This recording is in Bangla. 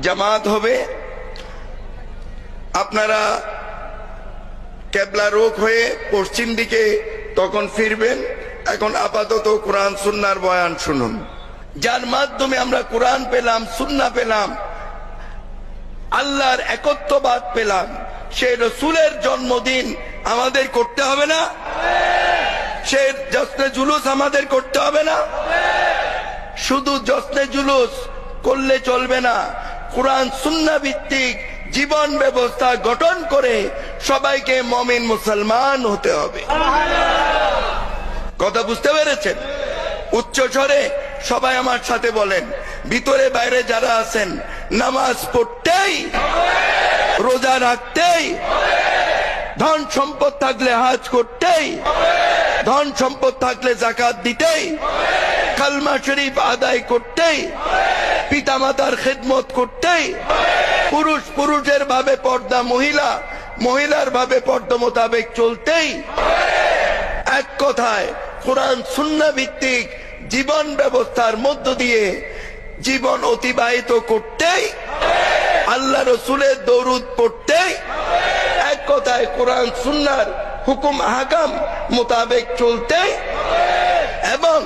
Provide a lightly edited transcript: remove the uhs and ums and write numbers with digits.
জামাত হবে, আপনারা কেবলা রোগ হয়ে পশ্চিম দিকে তখন ফিরবেন। এখন আপাতত কোরআন সুন্নাহর বয়ান শুনুন, যার মাধ্যমে আমরা কোরআন পেলাম, সুন্নাহ পেলাম, আল্লাহর একত্ববাদ পেলাম। সেই রসুলের জন্মদিন আমাদের করতে হবে না? সে জশ্নে জুলুস আমাদের করতে হবে না? শুধু জশ্নে জুলুস করলে চলবে না, কোরআন সুন্নাহ ভিত্তিক জীবন ব্যবস্থা গঠন করে সবাইকে মুমিন মুসলমান হতে হবে। কথা বুঝতে পেরেছেন? উচ্চ স্বরে সবাই আমার সাথে বলেন, ভিতরে বাইরে যারা আছেন, নামাজ পড়তেই, রোজা রাখতেই, ধন সম্পদ থাকলে হজ করতেই, ধন সম্পদ থাকলে যাকাত দিতেই, কালমা শরীফ আদায় করতেই, পিতামাতার খেদমত করতেই, পুরুষ পুরুষের ভাবে পর্দা, মহিলা মহিলার ভাবে পর্দা মোতাবেক চলতেই, এক কথায় কোরআন সুন্নাহ ভিত্তিক জীবন ব্যবস্থার মধ্য দিয়ে জীবন অতিবাহিত করতেই, আল্লাহ রসুলের দরুদ পড়তেই, এক কথায় কোরআন সুন্নাহর হুকুম আহকাম মোতাবেক চলতেই এবং